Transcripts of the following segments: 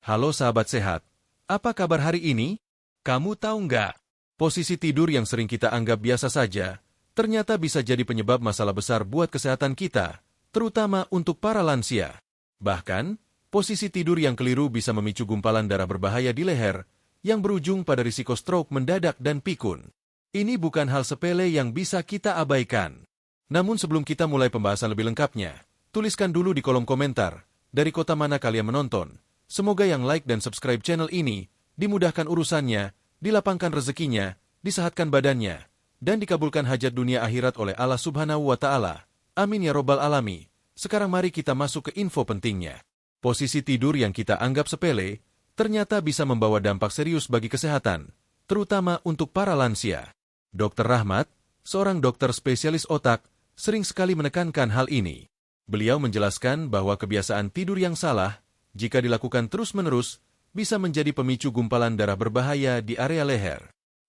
Halo sahabat sehat, apa kabar hari ini? Kamu tahu nggak? Posisi tidur yang sering kita anggap biasa saja, ternyata bisa jadi penyebab masalah besar buat kesehatan kita, terutama untuk para lansia. Bahkan, posisi tidur yang keliru bisa memicu gumpalan darah berbahaya di leher, yang berujung pada risiko stroke mendadak dan pikun. Ini bukan hal sepele yang bisa kita abaikan. Namun sebelum kita mulai pembahasan lebih lengkapnya, tuliskan dulu di kolom komentar, dari kota mana kalian menonton. Semoga yang like dan subscribe channel ini, dimudahkan urusannya, dilapangkan rezekinya, disehatkan badannya, dan dikabulkan hajat dunia akhirat oleh Allah Subhanahu wa Ta'ala. Amin ya Robbal Alami. Sekarang mari kita masuk ke info pentingnya. Posisi tidur yang kita anggap sepele, ternyata bisa membawa dampak serius bagi kesehatan, terutama untuk para lansia. Dr. Rahmat, seorang dokter spesialis otak, sering sekali menekankan hal ini. Beliau menjelaskan bahwa kebiasaan tidur yang salah, jika dilakukan terus-menerus, bisa menjadi pemicu gumpalan darah berbahaya di area leher.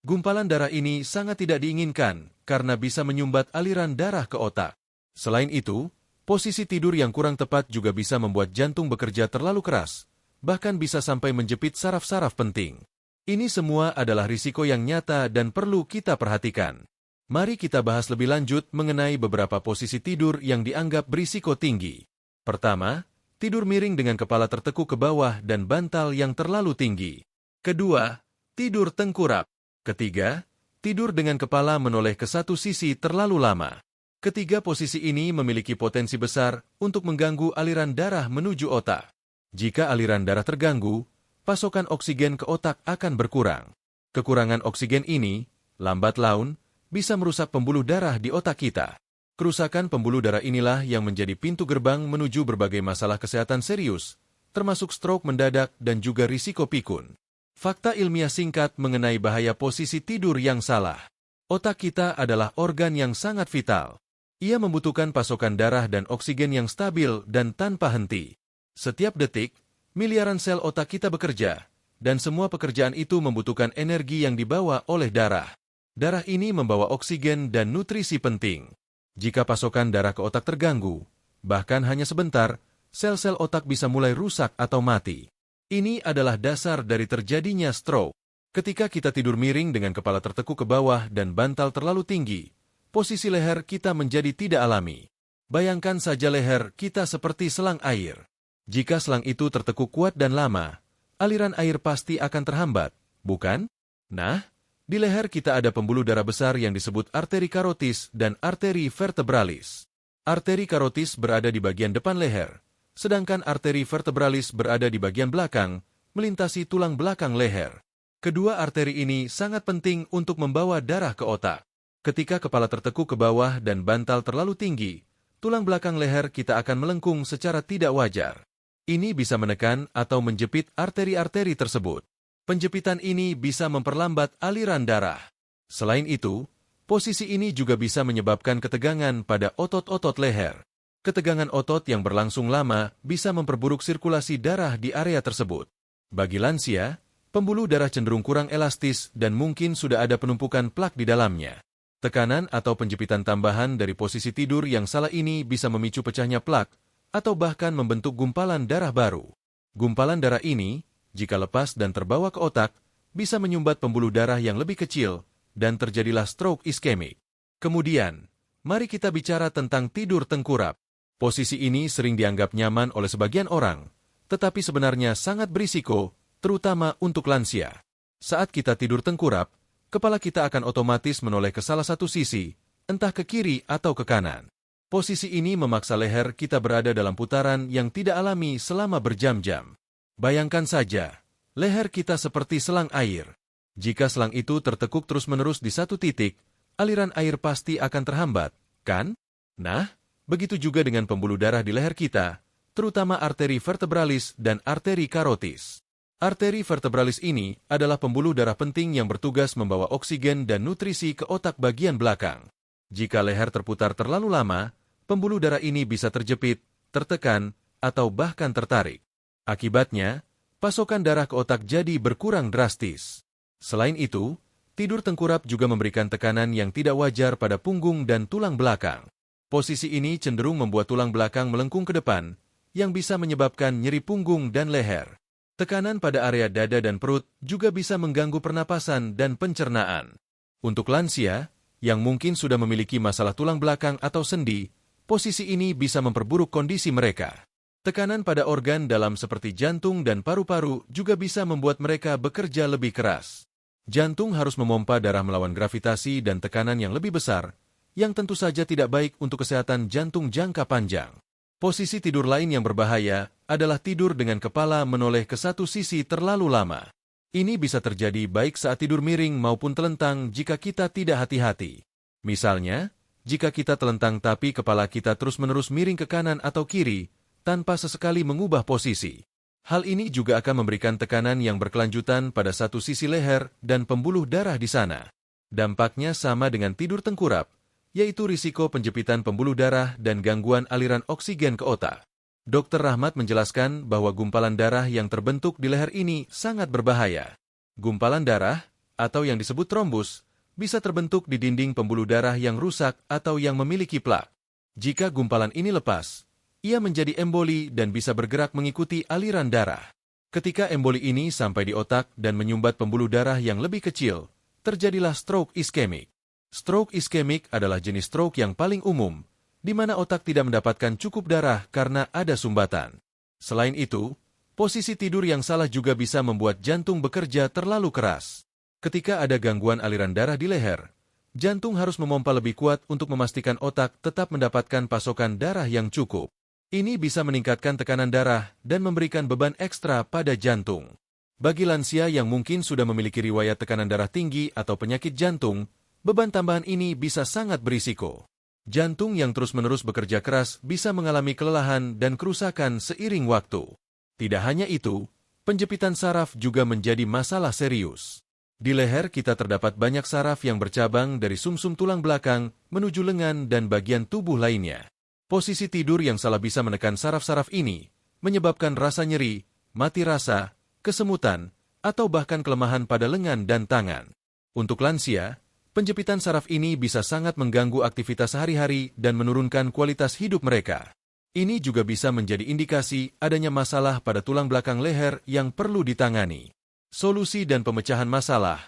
Gumpalan darah ini sangat tidak diinginkan karena bisa menyumbat aliran darah ke otak. Selain itu, posisi tidur yang kurang tepat juga bisa membuat jantung bekerja terlalu keras, bahkan bisa sampai menjepit saraf-saraf penting. Ini semua adalah risiko yang nyata dan perlu kita perhatikan. Mari kita bahas lebih lanjut mengenai beberapa posisi tidur yang dianggap berisiko tinggi. Pertama, tidur miring dengan kepala tertekuk ke bawah dan bantal yang terlalu tinggi. Kedua, tidur tengkurap. Ketiga, tidur dengan kepala menoleh ke satu sisi terlalu lama. Ketiga posisi ini memiliki potensi besar untuk mengganggu aliran darah menuju otak. Jika aliran darah terganggu, pasokan oksigen ke otak akan berkurang. Kekurangan oksigen ini, lambat laun, bisa merusak pembuluh darah di otak kita. Kerusakan pembuluh darah inilah yang menjadi pintu gerbang menuju berbagai masalah kesehatan serius, termasuk stroke mendadak dan juga risiko pikun. Fakta ilmiah singkat mengenai bahaya posisi tidur yang salah. Otak kita adalah organ yang sangat vital. Ia membutuhkan pasokan darah dan oksigen yang stabil dan tanpa henti. Setiap detik, miliaran sel otak kita bekerja, dan semua pekerjaan itu membutuhkan energi yang dibawa oleh darah. Darah ini membawa oksigen dan nutrisi penting. Jika pasokan darah ke otak terganggu, bahkan hanya sebentar, sel-sel otak bisa mulai rusak atau mati. Ini adalah dasar dari terjadinya stroke. Ketika kita tidur miring dengan kepala tertekuk ke bawah dan bantal terlalu tinggi, posisi leher kita menjadi tidak alami. Bayangkan saja leher kita seperti selang air. Jika selang itu tertekuk kuat dan lama, aliran air pasti akan terhambat, bukan? Nah, di leher kita ada pembuluh darah besar yang disebut arteri karotis dan arteri vertebralis. Arteri karotis berada di bagian depan leher, sedangkan arteri vertebralis berada di bagian belakang, melintasi tulang belakang leher. Kedua arteri ini sangat penting untuk membawa darah ke otak. Ketika kepala tertekuk ke bawah dan bantal terlalu tinggi, tulang belakang leher kita akan melengkung secara tidak wajar. Ini bisa menekan atau menjepit arteri-arteri tersebut. Penjepitan ini bisa memperlambat aliran darah. Selain itu, posisi ini juga bisa menyebabkan ketegangan pada otot-otot leher. Ketegangan otot yang berlangsung lama bisa memperburuk sirkulasi darah di area tersebut. Bagi lansia, pembuluh darah cenderung kurang elastis dan mungkin sudah ada penumpukan plak di dalamnya. Tekanan atau penjepitan tambahan dari posisi tidur yang salah ini bisa memicu pecahnya plak atau bahkan membentuk gumpalan darah baru. Gumpalan darah ini, jika lepas dan terbawa ke otak, bisa menyumbat pembuluh darah yang lebih kecil, dan terjadilah stroke iskemik. Kemudian, mari kita bicara tentang tidur tengkurap. Posisi ini sering dianggap nyaman oleh sebagian orang, tetapi sebenarnya sangat berisiko, terutama untuk lansia. Saat kita tidur tengkurap, kepala kita akan otomatis menoleh ke salah satu sisi, entah ke kiri atau ke kanan. Posisi ini memaksa leher kita berada dalam putaran yang tidak alami selama berjam-jam. Bayangkan saja, leher kita seperti selang air. Jika selang itu tertekuk terus-menerus di satu titik, aliran air pasti akan terhambat, kan? Nah, begitu juga dengan pembuluh darah di leher kita, terutama arteri vertebralis dan arteri karotis. Arteri vertebralis ini adalah pembuluh darah penting yang bertugas membawa oksigen dan nutrisi ke otak bagian belakang. Jika leher terputar terlalu lama, pembuluh darah ini bisa terjepit, tertekan, atau bahkan tertarik. Akibatnya, pasokan darah ke otak jadi berkurang drastis. Selain itu, tidur tengkurap juga memberikan tekanan yang tidak wajar pada punggung dan tulang belakang. Posisi ini cenderung membuat tulang belakang melengkung ke depan, yang bisa menyebabkan nyeri punggung dan leher. Tekanan pada area dada dan perut juga bisa mengganggu pernapasan dan pencernaan. Untuk lansia, yang mungkin sudah memiliki masalah tulang belakang atau sendi, posisi ini bisa memperburuk kondisi mereka. Tekanan pada organ dalam seperti jantung dan paru-paru juga bisa membuat mereka bekerja lebih keras. Jantung harus memompa darah melawan gravitasi dan tekanan yang lebih besar, yang tentu saja tidak baik untuk kesehatan jantung jangka panjang. Posisi tidur lain yang berbahaya adalah tidur dengan kepala menoleh ke satu sisi terlalu lama. Ini bisa terjadi baik saat tidur miring maupun telentang jika kita tidak hati-hati. Misalnya, jika kita telentang tapi kepala kita terus-menerus miring ke kanan atau kiri, tanpa sesekali mengubah posisi. Hal ini juga akan memberikan tekanan yang berkelanjutan pada satu sisi leher dan pembuluh darah di sana. Dampaknya sama dengan tidur tengkurap, yaitu risiko penjepitan pembuluh darah dan gangguan aliran oksigen ke otak. Dr. Rahmat menjelaskan bahwa gumpalan darah yang terbentuk di leher ini sangat berbahaya. Gumpalan darah, atau yang disebut trombus, bisa terbentuk di dinding pembuluh darah yang rusak atau yang memiliki plak. Jika gumpalan ini lepas, ia menjadi emboli dan bisa bergerak mengikuti aliran darah. Ketika emboli ini sampai di otak dan menyumbat pembuluh darah yang lebih kecil, terjadilah stroke iskemik. Stroke iskemik adalah jenis stroke yang paling umum, di mana otak tidak mendapatkan cukup darah karena ada sumbatan. Selain itu, posisi tidur yang salah juga bisa membuat jantung bekerja terlalu keras. Ketika ada gangguan aliran darah di leher, jantung harus memompa lebih kuat untuk memastikan otak tetap mendapatkan pasokan darah yang cukup. Ini bisa meningkatkan tekanan darah dan memberikan beban ekstra pada jantung. Bagi lansia yang mungkin sudah memiliki riwayat tekanan darah tinggi atau penyakit jantung, beban tambahan ini bisa sangat berisiko. Jantung yang terus-menerus bekerja keras bisa mengalami kelelahan dan kerusakan seiring waktu. Tidak hanya itu, penjepitan saraf juga menjadi masalah serius. Di leher kita terdapat banyak saraf yang bercabang dari sumsum tulang belakang menuju lengan dan bagian tubuh lainnya. Posisi tidur yang salah bisa menekan saraf-saraf ini, menyebabkan rasa nyeri, mati rasa, kesemutan, atau bahkan kelemahan pada lengan dan tangan. Untuk lansia, penjepitan saraf ini bisa sangat mengganggu aktivitas sehari-hari dan menurunkan kualitas hidup mereka. Ini juga bisa menjadi indikasi adanya masalah pada tulang belakang leher yang perlu ditangani. Solusi dan pemecahan masalah.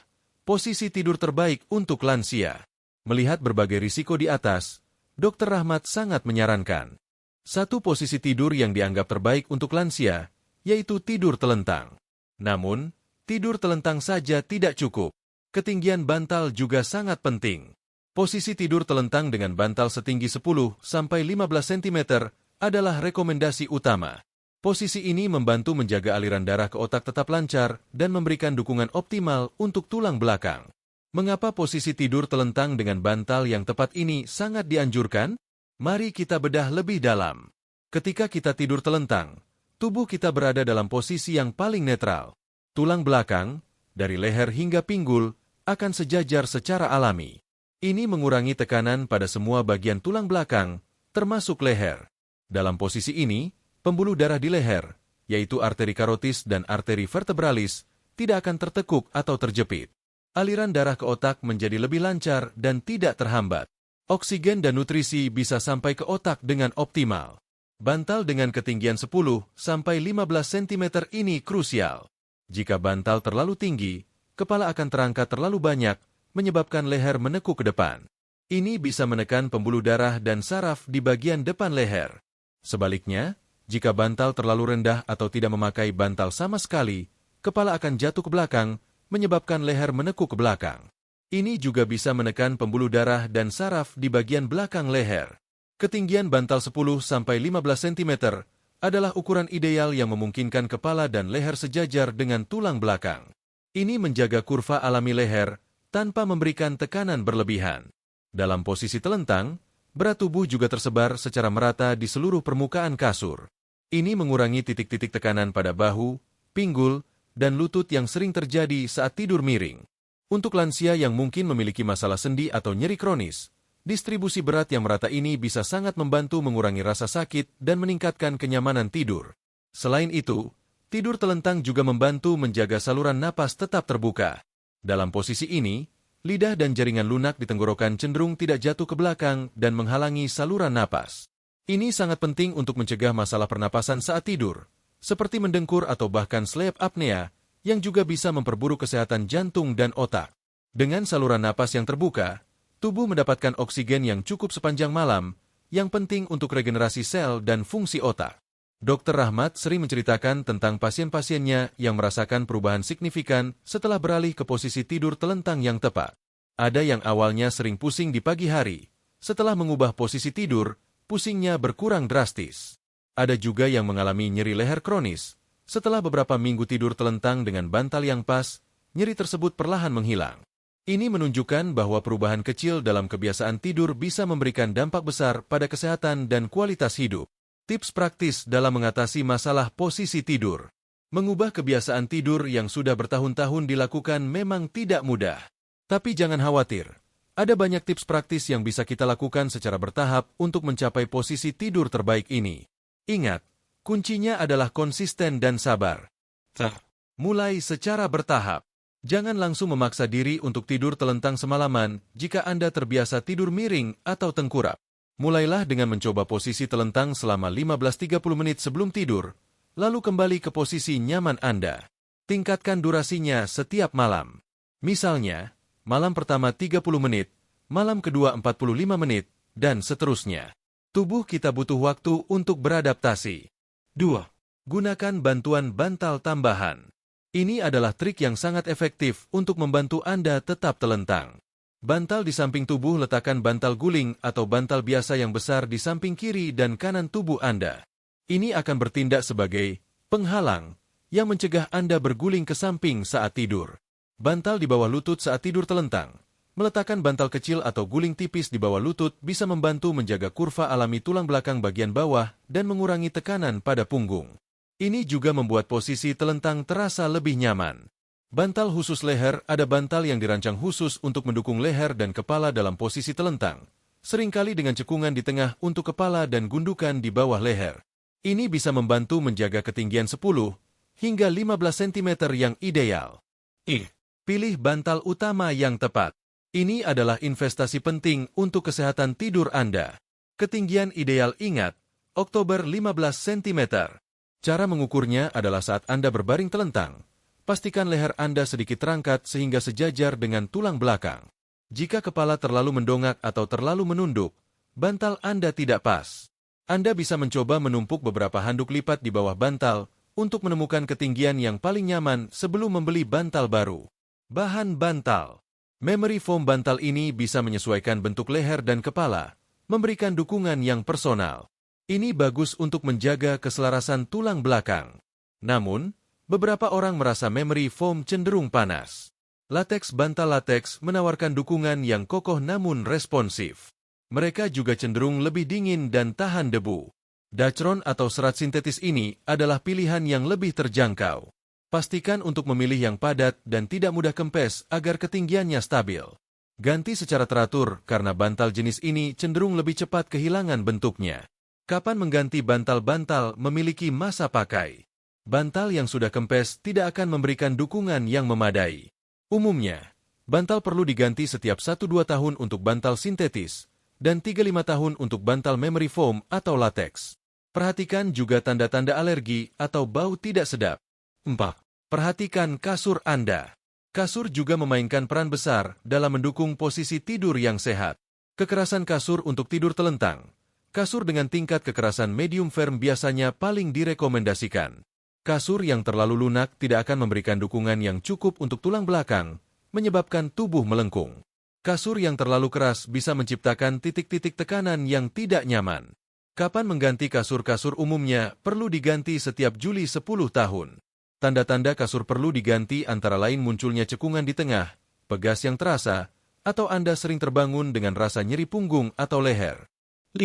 Posisi tidur terbaik untuk lansia. Melihat berbagai risiko di atas, Dr. Rahmat sangat menyarankan. Satu posisi tidur yang dianggap terbaik untuk lansia, yaitu tidur telentang. Namun, tidur telentang saja tidak cukup. Ketinggian bantal juga sangat penting. Posisi tidur telentang dengan bantal setinggi 10-15 cm adalah rekomendasi utama. Posisi ini membantu menjaga aliran darah ke otak tetap lancar dan memberikan dukungan optimal untuk tulang belakang. Mengapa posisi tidur telentang dengan bantal yang tepat ini sangat dianjurkan? Mari kita bedah lebih dalam. Ketika kita tidur telentang, tubuh kita berada dalam posisi yang paling netral. Tulang belakang, dari leher hingga pinggul, akan sejajar secara alami. Ini mengurangi tekanan pada semua bagian tulang belakang, termasuk leher. Dalam posisi ini, pembuluh darah di leher, yaitu arteri karotis dan arteri vertebralis, tidak akan tertekuk atau terjepit. Aliran darah ke otak menjadi lebih lancar dan tidak terhambat. Oksigen dan nutrisi bisa sampai ke otak dengan optimal. Bantal dengan ketinggian 10-15 cm ini krusial. Jika bantal terlalu tinggi, kepala akan terangkat terlalu banyak, menyebabkan leher menekuk ke depan. Ini bisa menekan pembuluh darah dan saraf di bagian depan leher. Sebaliknya, jika bantal terlalu rendah atau tidak memakai bantal sama sekali, kepala akan jatuh ke belakang, menyebabkan leher menekuk ke belakang. Ini juga bisa menekan pembuluh darah dan saraf di bagian belakang leher. Ketinggian bantal 10-15 cm adalah ukuran ideal yang memungkinkan kepala dan leher sejajar dengan tulang belakang. Ini menjaga kurva alami leher tanpa memberikan tekanan berlebihan. Dalam posisi telentang, berat tubuh juga tersebar secara merata di seluruh permukaan kasur. Ini mengurangi titik-titik tekanan pada bahu, pinggul, dan lutut yang sering terjadi saat tidur miring. Untuk lansia yang mungkin memiliki masalah sendi atau nyeri kronis, distribusi berat yang merata ini bisa sangat membantu mengurangi rasa sakit dan meningkatkan kenyamanan tidur. Selain itu, tidur telentang juga membantu menjaga saluran napas tetap terbuka. Dalam posisi ini, lidah dan jaringan lunak di tenggorokan cenderung tidak jatuh ke belakang dan menghalangi saluran napas. Ini sangat penting untuk mencegah masalah pernapasan saat tidur, seperti mendengkur atau bahkan sleep apnea, yang juga bisa memperburuk kesehatan jantung dan otak. Dengan saluran napas yang terbuka, tubuh mendapatkan oksigen yang cukup sepanjang malam, yang penting untuk regenerasi sel dan fungsi otak. Dr. Rahmat sering menceritakan tentang pasien-pasiennya yang merasakan perubahan signifikan setelah beralih ke posisi tidur telentang yang tepat. Ada yang awalnya sering pusing di pagi hari, setelah mengubah posisi tidur, pusingnya berkurang drastis. Ada juga yang mengalami nyeri leher kronis. Setelah beberapa minggu tidur telentang dengan bantal yang pas, nyeri tersebut perlahan menghilang. Ini menunjukkan bahwa perubahan kecil dalam kebiasaan tidur bisa memberikan dampak besar pada kesehatan dan kualitas hidup. Tips praktis dalam mengatasi masalah posisi tidur. Mengubah kebiasaan tidur yang sudah bertahun-tahun dilakukan memang tidak mudah. Tapi jangan khawatir. Ada banyak tips praktis yang bisa kita lakukan secara bertahap untuk mencapai posisi tidur terbaik ini. Ingat, kuncinya adalah konsisten dan sabar. Mulai secara bertahap. Jangan langsung memaksa diri untuk tidur telentang semalaman jika Anda terbiasa tidur miring atau tengkurap. Mulailah dengan mencoba posisi telentang selama 15-30 menit sebelum tidur, lalu kembali ke posisi nyaman Anda. Tingkatkan durasinya setiap malam. Misalnya, malam pertama 30 menit, malam kedua 45 menit, dan seterusnya. Tubuh kita butuh waktu untuk beradaptasi. 2. Gunakan bantuan bantal tambahan. Ini adalah trik yang sangat efektif untuk membantu Anda tetap telentang. Bantal di samping tubuh, letakkan bantal guling atau bantal biasa yang besar di samping kiri dan kanan tubuh Anda. Ini akan bertindak sebagai penghalang yang mencegah Anda berguling ke samping saat tidur. Bantal di bawah lutut saat tidur telentang. Meletakkan bantal kecil atau guling tipis di bawah lutut bisa membantu menjaga kurva alami tulang belakang bagian bawah dan mengurangi tekanan pada punggung. Ini juga membuat posisi telentang terasa lebih nyaman. Bantal khusus leher. Ada bantal yang dirancang khusus untuk mendukung leher dan kepala dalam posisi telentang, seringkali dengan cekungan di tengah untuk kepala dan gundukan di bawah leher. Ini bisa membantu menjaga ketinggian 10 hingga 15 cm yang ideal. Pilih bantal utama yang tepat. Ini adalah investasi penting untuk kesehatan tidur Anda. Ketinggian ideal, ingat, Oktober 15 cm. Cara mengukurnya adalah saat Anda berbaring telentang. Pastikan leher Anda sedikit terangkat sehingga sejajar dengan tulang belakang. Jika kepala terlalu mendongak atau terlalu menunduk, bantal Anda tidak pas. Anda bisa mencoba menumpuk beberapa handuk lipat di bawah bantal untuk menemukan ketinggian yang paling nyaman sebelum membeli bantal baru. Bahan bantal. Memory foam bantal ini bisa menyesuaikan bentuk leher dan kepala, memberikan dukungan yang personal. Ini bagus untuk menjaga keselarasan tulang belakang. Namun, beberapa orang merasa memory foam cenderung panas. Latex. Bantal latex menawarkan dukungan yang kokoh namun responsif. Mereka juga cenderung lebih dingin dan tahan debu. Dacron atau serat sintetis ini adalah pilihan yang lebih terjangkau. Pastikan untuk memilih yang padat dan tidak mudah kempes agar ketinggiannya stabil. Ganti secara teratur karena bantal jenis ini cenderung lebih cepat kehilangan bentuknya. Kapan mengganti bantal-bantal memiliki masa pakai? Bantal yang sudah kempes tidak akan memberikan dukungan yang memadai. Umumnya, bantal perlu diganti setiap 1-2 tahun untuk bantal sintetis, dan 3-5 tahun untuk bantal memory foam atau latex. Perhatikan juga tanda-tanda alergi atau bau tidak sedap. 4. Perhatikan kasur Anda. Kasur juga memainkan peran besar dalam mendukung posisi tidur yang sehat. Kekerasan kasur untuk tidur telentang. Kasur dengan tingkat kekerasan medium firm biasanya paling direkomendasikan. Kasur yang terlalu lunak tidak akan memberikan dukungan yang cukup untuk tulang belakang, menyebabkan tubuh melengkung. Kasur yang terlalu keras bisa menciptakan titik-titik tekanan yang tidak nyaman. Kapan mengganti kasur? Umumnya perlu diganti setiap Juli 10 tahun. Tanda-tanda kasur perlu diganti antara lain munculnya cekungan di tengah, pegas yang terasa, atau Anda sering terbangun dengan rasa nyeri punggung atau leher. 5.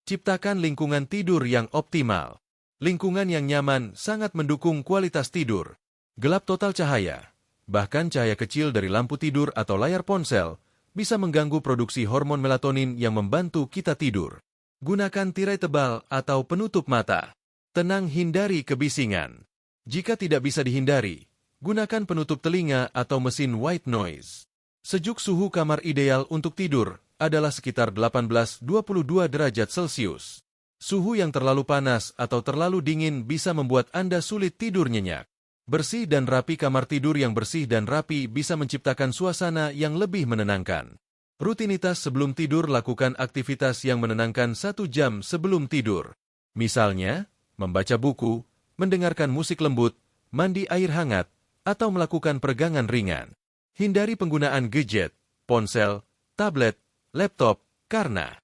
Ciptakan lingkungan tidur yang optimal. Lingkungan yang nyaman sangat mendukung kualitas tidur. Gelap total cahaya, bahkan cahaya kecil dari lampu tidur atau layar ponsel, bisa mengganggu produksi hormon melatonin yang membantu kita tidur. Gunakan tirai tebal atau penutup mata. Tenang, hindari kebisingan. Jika tidak bisa dihindari, gunakan penutup telinga atau mesin white noise. Sejuk. Suhu kamar ideal untuk tidur adalah sekitar 18-22 derajat Celcius. Suhu yang terlalu panas atau terlalu dingin bisa membuat Anda sulit tidur nyenyak. Bersih dan rapi. Kamar tidur yang bersih dan rapi bisa menciptakan suasana yang lebih menenangkan. Rutinitas sebelum tidur. Lakukan aktivitas yang menenangkan 1 jam sebelum tidur. Misalnya, membaca buku, mendengarkan musik lembut, mandi air hangat, atau melakukan peregangan ringan. Hindari penggunaan gadget, ponsel, tablet, laptop, karena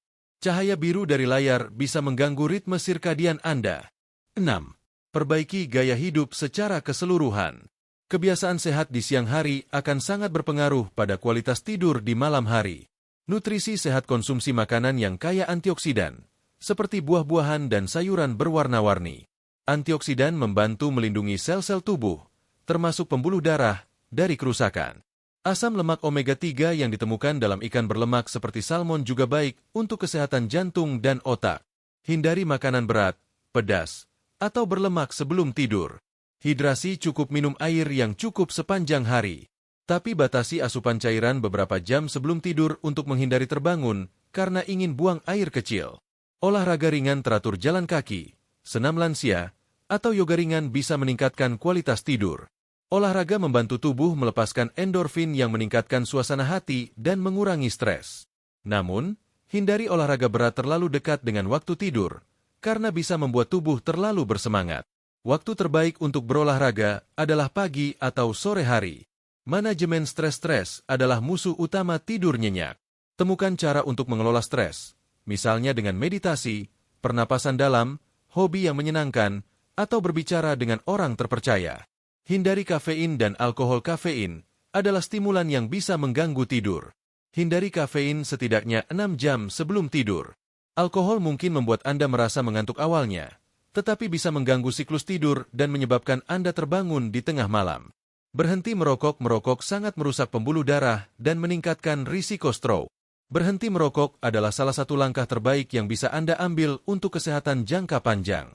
cahaya biru dari layar bisa mengganggu ritme sirkadian Anda. 6. Perbaiki gaya hidup secara keseluruhan. Kebiasaan sehat di siang hari akan sangat berpengaruh pada kualitas tidur di malam hari. Nutrisi sehat. Konsumsi makanan yang kaya antioksidan, seperti buah-buahan dan sayuran berwarna-warni. Antioksidan membantu melindungi sel-sel tubuh, termasuk pembuluh darah, dari kerusakan. Asam lemak omega-3 yang ditemukan dalam ikan berlemak seperti salmon juga baik untuk kesehatan jantung dan otak. Hindari makanan berat, pedas, atau berlemak sebelum tidur. Hidrasi. Cukup minum air yang cukup sepanjang hari. Tapi batasi asupan cairan beberapa jam sebelum tidur untuk menghindari terbangun karena ingin buang air kecil. Olahraga ringan teratur. Jalan kaki, senam lansia, atau yoga ringan bisa meningkatkan kualitas tidur. Olahraga membantu tubuh melepaskan endorfin yang meningkatkan suasana hati dan mengurangi stres. Namun, hindari olahraga berat terlalu dekat dengan waktu tidur, karena bisa membuat tubuh terlalu bersemangat. Waktu terbaik untuk berolahraga adalah pagi atau sore hari. Manajemen stres adalah musuh utama tidur nyenyak. Temukan cara untuk mengelola stres, misalnya dengan meditasi, pernapasan dalam, hobi yang menyenangkan, atau berbicara dengan orang terpercaya. Hindari kafein dan alkohol. Kafein adalah stimulan yang bisa mengganggu tidur. Hindari kafein setidaknya 6 jam sebelum tidur. Alkohol mungkin membuat Anda merasa mengantuk awalnya, tetapi bisa mengganggu siklus tidur dan menyebabkan Anda terbangun di tengah malam. Berhenti merokok. Merokok sangat merusak pembuluh darah dan meningkatkan risiko stroke. Berhenti merokok adalah salah satu langkah terbaik yang bisa Anda ambil untuk kesehatan jangka panjang.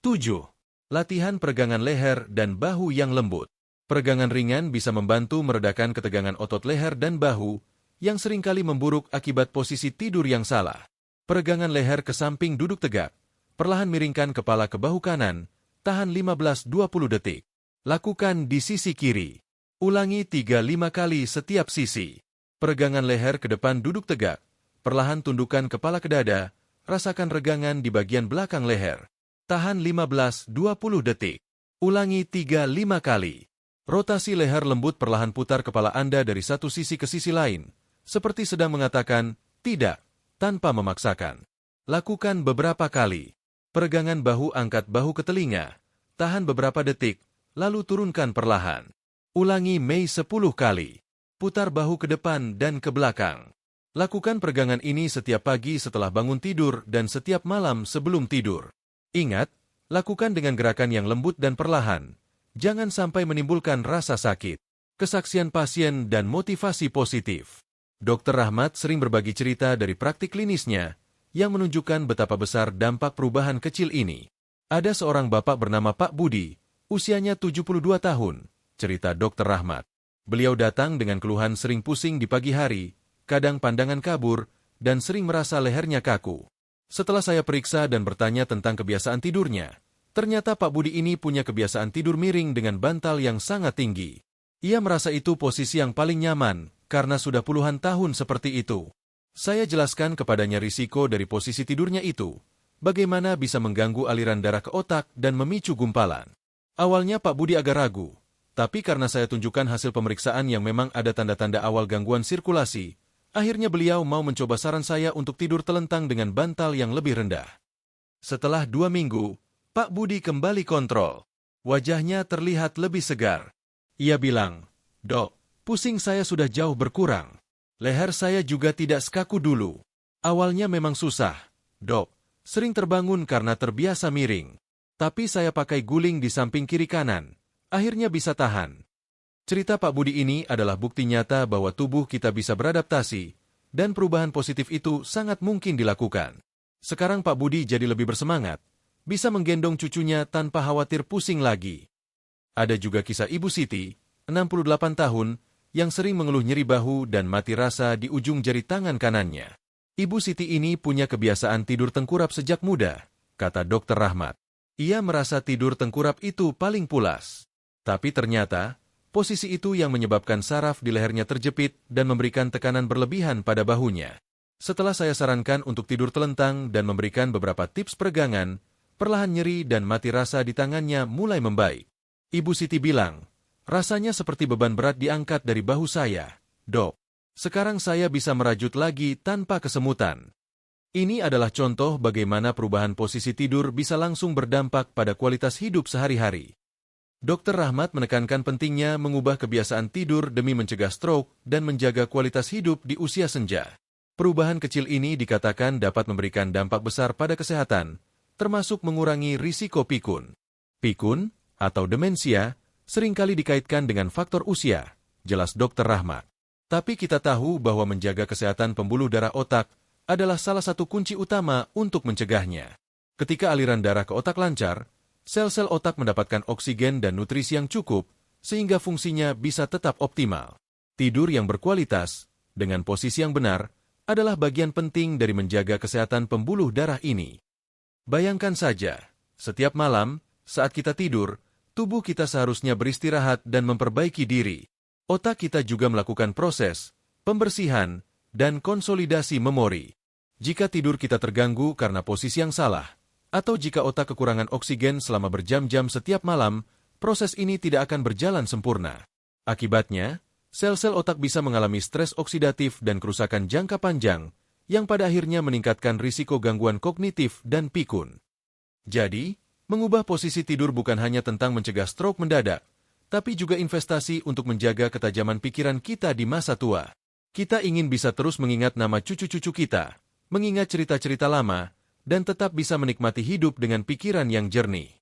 7. Latihan peregangan leher dan bahu yang lembut. Peregangan ringan bisa membantu meredakan ketegangan otot leher dan bahu yang seringkali memburuk akibat posisi tidur yang salah. Peregangan leher ke samping. Duduk tegak. Perlahan miringkan kepala ke bahu kanan. Tahan 15-20 detik. Lakukan di sisi kiri. Ulangi 3-5 kali setiap sisi. Peregangan leher ke depan. Duduk tegak. Perlahan tundukkan kepala ke dada. Rasakan regangan di bagian belakang leher. Tahan 15-20 detik. Ulangi 3-5 kali. Rotasi leher lembut. Perlahan putar kepala Anda dari satu sisi ke sisi lain, seperti sedang mengatakan, tidak, tanpa memaksakan. Lakukan beberapa kali. Peregangan bahu. Angkat bahu ke telinga. Tahan beberapa detik, lalu turunkan perlahan. Ulangi 10 kali. Putar bahu ke depan dan ke belakang. Lakukan peregangan ini setiap pagi setelah bangun tidur dan setiap malam sebelum tidur. Ingat, lakukan dengan gerakan yang lembut dan perlahan. Jangan sampai menimbulkan rasa sakit. Kesaksian pasien dan motivasi positif. Dr. Rahmat sering berbagi cerita dari praktik klinisnya yang menunjukkan betapa besar dampak perubahan kecil ini. Ada seorang bapak bernama Pak Budi, usianya 72 tahun, cerita Dr. Rahmat. Beliau datang dengan keluhan sering pusing di pagi hari, kadang pandangan kabur, dan sering merasa lehernya kaku. Setelah saya periksa dan bertanya tentang kebiasaan tidurnya, ternyata Pak Budi ini punya kebiasaan tidur miring dengan bantal yang sangat tinggi. Ia merasa itu posisi yang paling nyaman, karena sudah puluhan tahun seperti itu. Saya jelaskan kepadanya risiko dari posisi tidurnya itu, bagaimana bisa mengganggu aliran darah ke otak dan memicu gumpalan. Awalnya Pak Budi agak ragu, tapi karena saya tunjukkan hasil pemeriksaan yang memang ada tanda-tanda awal gangguan sirkulasi, akhirnya beliau mau mencoba saran saya untuk tidur telentang dengan bantal yang lebih rendah. Setelah 2 minggu, Pak Budi kembali kontrol. Wajahnya terlihat lebih segar. Ia bilang, "Dok, pusing saya sudah jauh berkurang. Leher saya juga tidak sekaku dulu. Awalnya memang susah, Dok. Sering terbangun karena terbiasa miring. Tapi saya pakai guling di samping kiri kanan. Akhirnya bisa tahan." Cerita Pak Budi ini adalah bukti nyata bahwa tubuh kita bisa beradaptasi, dan perubahan positif itu sangat mungkin dilakukan. Sekarang Pak Budi jadi lebih bersemangat, bisa menggendong cucunya tanpa khawatir pusing lagi. Ada juga kisah Ibu Siti, 68 tahun, yang sering mengeluh nyeri bahu dan mati rasa di ujung jari tangan kanannya. Ibu Siti ini punya kebiasaan tidur tengkurap sejak muda, kata Dokter Rahmat. Ia merasa tidur tengkurap itu paling pulas. Tapi ternyata, posisi itu yang menyebabkan saraf di lehernya terjepit dan memberikan tekanan berlebihan pada bahunya. Setelah saya sarankan untuk tidur telentang dan memberikan beberapa tips peregangan, perlahan nyeri dan mati rasa di tangannya mulai membaik. Ibu Siti bilang, rasanya seperti beban berat diangkat dari bahu saya. Dok, sekarang saya bisa merajut lagi tanpa kesemutan. Ini adalah contoh bagaimana perubahan posisi tidur bisa langsung berdampak pada kualitas hidup sehari-hari. Dokter Rahmat menekankan pentingnya mengubah kebiasaan tidur demi mencegah stroke dan menjaga kualitas hidup di usia senja. Perubahan kecil ini dikatakan dapat memberikan dampak besar pada kesehatan, termasuk mengurangi risiko pikun. Pikun, atau demensia, seringkali dikaitkan dengan faktor usia, jelas Dokter Rahmat. Tapi kita tahu bahwa menjaga kesehatan pembuluh darah otak adalah salah satu kunci utama untuk mencegahnya. Ketika aliran darah ke otak lancar, sel-sel otak mendapatkan oksigen dan nutrisi yang cukup, sehingga fungsinya bisa tetap optimal. Tidur yang berkualitas, dengan posisi yang benar, adalah bagian penting dari menjaga kesehatan pembuluh darah ini. Bayangkan saja, setiap malam, saat kita tidur, tubuh kita seharusnya beristirahat dan memperbaiki diri. Otak kita juga melakukan proses, pembersihan, dan konsolidasi memori. Jika tidur kita terganggu karena posisi yang salah, atau jika otak kekurangan oksigen selama berjam-jam setiap malam, proses ini tidak akan berjalan sempurna. Akibatnya, sel-sel otak bisa mengalami stres oksidatif dan kerusakan jangka panjang, yang pada akhirnya meningkatkan risiko gangguan kognitif dan pikun. Jadi, mengubah posisi tidur bukan hanya tentang mencegah stroke mendadak, tapi juga investasi untuk menjaga ketajaman pikiran kita di masa tua. Kita ingin bisa terus mengingat nama cucu-cucu kita, mengingat cerita-cerita lama, dan tetap bisa menikmati hidup dengan pikiran yang jernih.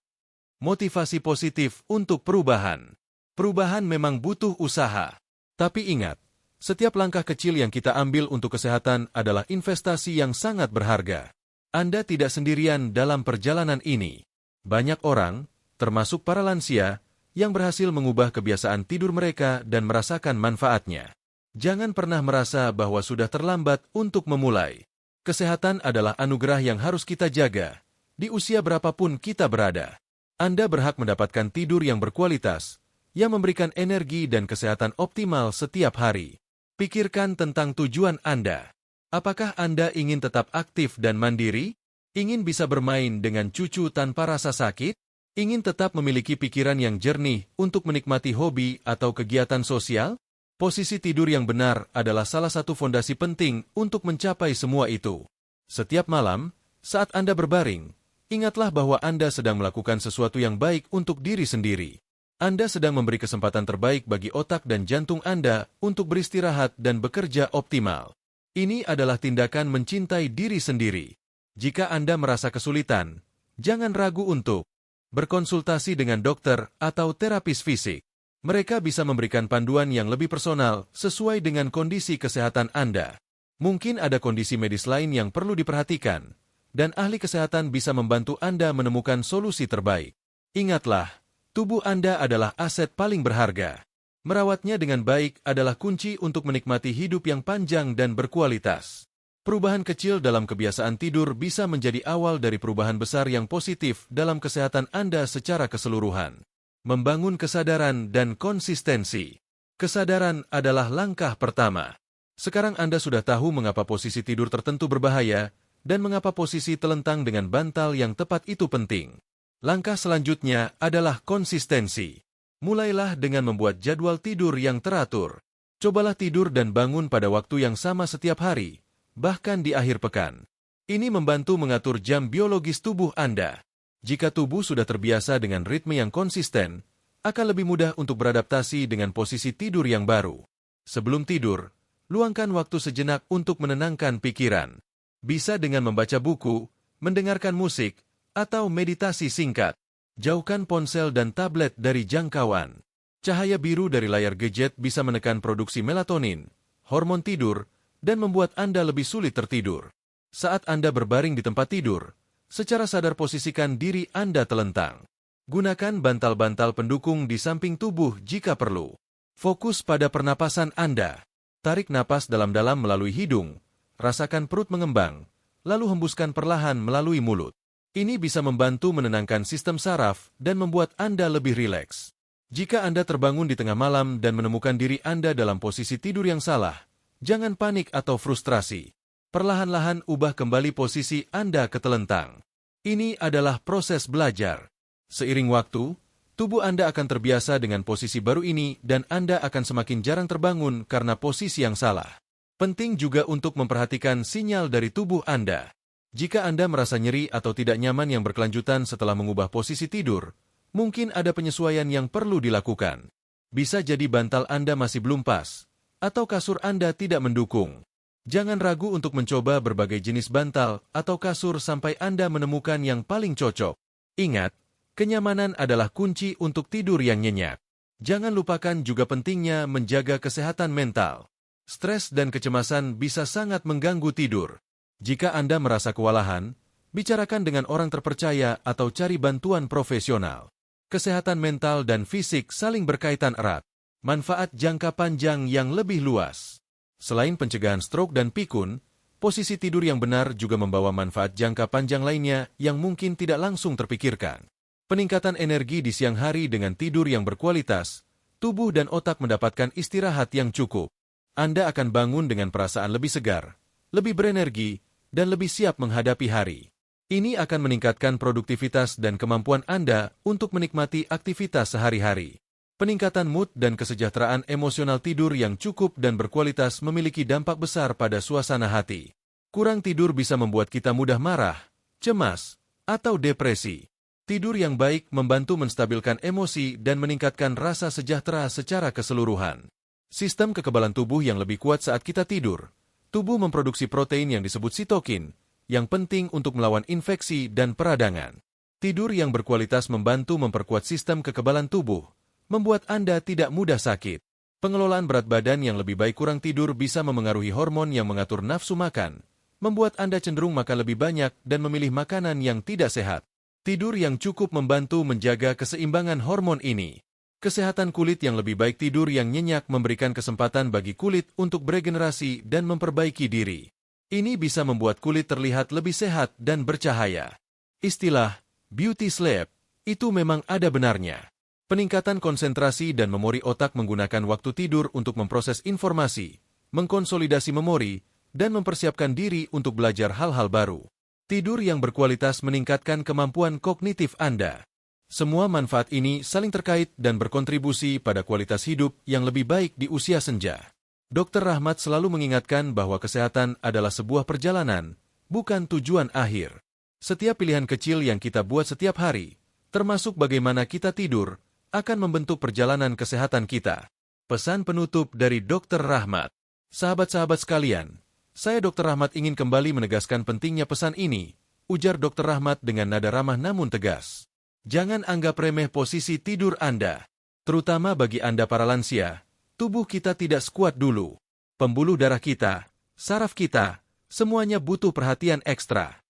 Motivasi positif untuk perubahan. Perubahan memang butuh usaha. Tapi ingat, setiap langkah kecil yang kita ambil untuk kesehatan adalah investasi yang sangat berharga. Anda tidak sendirian dalam perjalanan ini. Banyak orang, termasuk para lansia, yang berhasil mengubah kebiasaan tidur mereka dan merasakan manfaatnya. Jangan pernah merasa bahwa sudah terlambat untuk memulai. Kesehatan adalah anugerah yang harus kita jaga, di usia berapapun kita berada. Anda berhak mendapatkan tidur yang berkualitas, yang memberikan energi dan kesehatan optimal setiap hari. Pikirkan tentang tujuan Anda. Apakah Anda ingin tetap aktif dan mandiri? Ingin bisa bermain dengan cucu tanpa rasa sakit? Ingin tetap memiliki pikiran yang jernih untuk menikmati hobi atau kegiatan sosial? Posisi tidur yang benar adalah salah satu fondasi penting untuk mencapai semua itu. Setiap malam, saat Anda berbaring, ingatlah bahwa Anda sedang melakukan sesuatu yang baik untuk diri sendiri. Anda sedang memberi kesempatan terbaik bagi otak dan jantung Anda untuk beristirahat dan bekerja optimal. Ini adalah tindakan mencintai diri sendiri. Jika Anda merasa kesulitan, jangan ragu untuk berkonsultasi dengan dokter atau terapis fisik. Mereka bisa memberikan panduan yang lebih personal sesuai dengan kondisi kesehatan Anda. Mungkin ada kondisi medis lain yang perlu diperhatikan, dan ahli kesehatan bisa membantu Anda menemukan solusi terbaik. Ingatlah, tubuh Anda adalah aset paling berharga. Merawatnya dengan baik adalah kunci untuk menikmati hidup yang panjang dan berkualitas. Perubahan kecil dalam kebiasaan tidur bisa menjadi awal dari perubahan besar yang positif dalam kesehatan Anda secara keseluruhan. Membangun kesadaran dan konsistensi. Kesadaran adalah langkah pertama. Sekarang Anda sudah tahu mengapa posisi tidur tertentu berbahaya dan mengapa posisi telentang dengan bantal yang tepat itu penting. Langkah selanjutnya adalah konsistensi. Mulailah dengan membuat jadwal tidur yang teratur. Cobalah tidur dan bangun pada waktu yang sama setiap hari, bahkan di akhir pekan. Ini membantu mengatur jam biologis tubuh Anda. Jika tubuh sudah terbiasa dengan ritme yang konsisten, akan lebih mudah untuk beradaptasi dengan posisi tidur yang baru. Sebelum tidur, luangkan waktu sejenak untuk menenangkan pikiran. Bisa dengan membaca buku, mendengarkan musik, atau meditasi singkat. Jauhkan ponsel dan tablet dari jangkauan. Cahaya biru dari layar gadget bisa menekan produksi melatonin, hormon tidur, dan membuat Anda lebih sulit tertidur. Saat Anda berbaring di tempat tidur, secara sadar posisikan diri Anda telentang. Gunakan bantal-bantal pendukung di samping tubuh jika perlu. Fokus pada pernapasan Anda. Tarik napas dalam-dalam melalui hidung, rasakan perut mengembang, lalu hembuskan perlahan melalui mulut. Ini bisa membantu menenangkan sistem saraf dan membuat Anda lebih rileks. Jika Anda terbangun di tengah malam dan menemukan diri Anda dalam posisi tidur yang salah, jangan panik atau frustrasi. Perlahan-lahan ubah kembali posisi Anda ke telentang. Ini adalah proses belajar. Seiring waktu, tubuh Anda akan terbiasa dengan posisi baru ini dan Anda akan semakin jarang terbangun karena posisi yang salah. Penting juga untuk memperhatikan sinyal dari tubuh Anda. Jika Anda merasa nyeri atau tidak nyaman yang berkelanjutan setelah mengubah posisi tidur, mungkin ada penyesuaian yang perlu dilakukan. Bisa jadi bantal Anda masih belum pas, atau kasur Anda tidak mendukung. Jangan ragu untuk mencoba berbagai jenis bantal atau kasur sampai Anda menemukan yang paling cocok. Ingat, kenyamanan adalah kunci untuk tidur yang nyenyak. Jangan lupakan juga pentingnya menjaga kesehatan mental. Stres dan kecemasan bisa sangat mengganggu tidur. Jika Anda merasa kewalahan, bicarakan dengan orang terpercaya atau cari bantuan profesional. Kesehatan mental dan fisik saling berkaitan erat. Manfaat jangka panjang yang lebih luas. Selain pencegahan stroke dan pikun, posisi tidur yang benar juga membawa manfaat jangka panjang lainnya yang mungkin tidak langsung terpikirkan. Peningkatan energi di siang hari dengan tidur yang berkualitas, tubuh dan otak mendapatkan istirahat yang cukup. Anda akan bangun dengan perasaan lebih segar, lebih berenergi, dan lebih siap menghadapi hari. Ini akan meningkatkan produktivitas dan kemampuan Anda untuk menikmati aktivitas sehari-hari. Peningkatan mood dan kesejahteraan emosional tidur yang cukup dan berkualitas memiliki dampak besar pada suasana hati. Kurang tidur bisa membuat kita mudah marah, cemas, atau depresi. Tidur yang baik membantu menstabilkan emosi dan meningkatkan rasa sejahtera secara keseluruhan. Sistem kekebalan tubuh yang lebih kuat saat kita tidur. Tubuh memproduksi protein yang disebut sitokin, yang penting untuk melawan infeksi dan peradangan. Tidur yang berkualitas membantu memperkuat sistem kekebalan tubuh, membuat Anda tidak mudah sakit. Pengelolaan berat badan yang lebih baik kurang tidur bisa memengaruhi hormon yang mengatur nafsu makan, membuat Anda cenderung makan lebih banyak dan memilih makanan yang tidak sehat. Tidur yang cukup membantu menjaga keseimbangan hormon ini. Kesehatan kulit yang lebih baik tidur yang nyenyak memberikan kesempatan bagi kulit untuk beregenerasi dan memperbaiki diri. Ini bisa membuat kulit terlihat lebih sehat dan bercahaya. Istilah beauty sleep itu memang ada benarnya. Peningkatan konsentrasi dan memori otak menggunakan waktu tidur untuk memproses informasi, mengkonsolidasi memori, dan mempersiapkan diri untuk belajar hal-hal baru. Tidur yang berkualitas meningkatkan kemampuan kognitif Anda. Semua manfaat ini saling terkait dan berkontribusi pada kualitas hidup yang lebih baik di usia senja. Dr. Rahmat selalu mengingatkan bahwa kesehatan adalah sebuah perjalanan, bukan tujuan akhir. Setiap pilihan kecil yang kita buat setiap hari, termasuk bagaimana kita tidur, akan membentuk perjalanan kesehatan kita. Pesan penutup dari Dr. Rahmat. Sahabat-sahabat sekalian, saya Dr. Rahmat ingin kembali menegaskan pentingnya pesan ini, ujar Dr. Rahmat dengan nada ramah namun tegas. Jangan anggap remeh posisi tidur Anda. Terutama bagi Anda para lansia, tubuh kita tidak sekuat dulu. Pembuluh darah kita, saraf kita, semuanya butuh perhatian ekstra.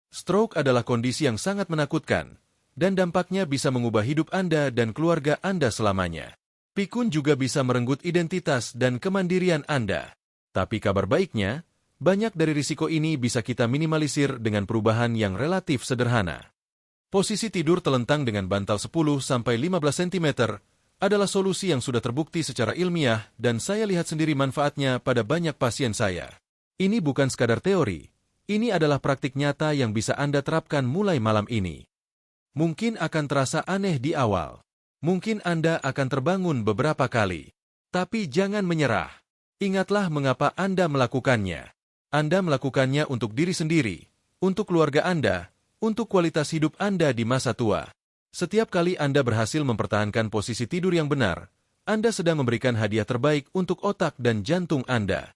Stroke adalah kondisi yang sangat menakutkan, dan dampaknya bisa mengubah hidup Anda dan keluarga Anda selamanya. Pikun juga bisa merenggut identitas dan kemandirian Anda. Tapi kabar baiknya, banyak dari risiko ini bisa kita minimalisir dengan perubahan yang relatif sederhana. Posisi tidur telentang dengan bantal 10-15 cm adalah solusi yang sudah terbukti secara ilmiah dan saya lihat sendiri manfaatnya pada banyak pasien saya. Ini bukan sekadar teori, ini adalah praktik nyata yang bisa Anda terapkan mulai malam ini. Mungkin akan terasa aneh di awal. Mungkin Anda akan terbangun beberapa kali. Tapi jangan menyerah. Ingatlah mengapa Anda melakukannya. Anda melakukannya untuk diri sendiri, untuk keluarga Anda, untuk kualitas hidup Anda di masa tua. Setiap kali Anda berhasil mempertahankan posisi tidur yang benar, Anda sedang memberikan hadiah terbaik untuk otak dan jantung Anda.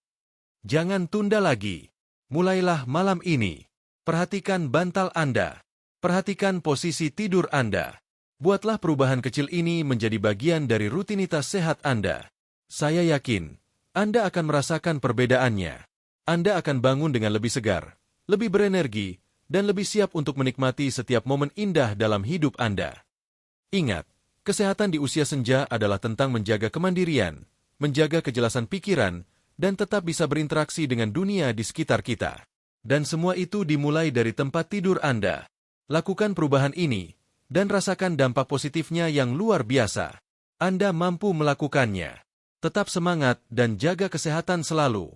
Jangan tunda lagi. Mulailah malam ini. Perhatikan bantal Anda. Perhatikan posisi tidur Anda. Buatlah perubahan kecil ini menjadi bagian dari rutinitas sehat Anda. Saya yakin, Anda akan merasakan perbedaannya. Anda akan bangun dengan lebih segar, lebih berenergi, dan lebih siap untuk menikmati setiap momen indah dalam hidup Anda. Ingat, kesehatan di usia senja adalah tentang menjaga kemandirian, menjaga kejelasan pikiran, dan tetap bisa berinteraksi dengan dunia di sekitar kita. Dan semua itu dimulai dari tempat tidur Anda. Lakukan perubahan ini, dan rasakan dampak positifnya yang luar biasa. Anda mampu melakukannya. Tetap semangat dan jaga kesehatan selalu.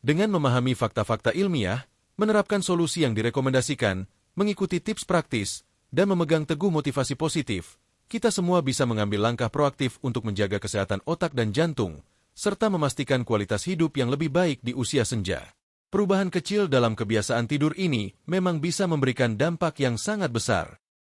Dengan memahami fakta-fakta ilmiah, menerapkan solusi yang direkomendasikan, mengikuti tips praktis, dan memegang teguh motivasi positif, kita semua bisa mengambil langkah proaktif untuk menjaga kesehatan otak dan jantung, serta memastikan kualitas hidup yang lebih baik di usia senja. Perubahan kecil dalam kebiasaan tidur ini memang bisa memberikan dampak yang sangat besar.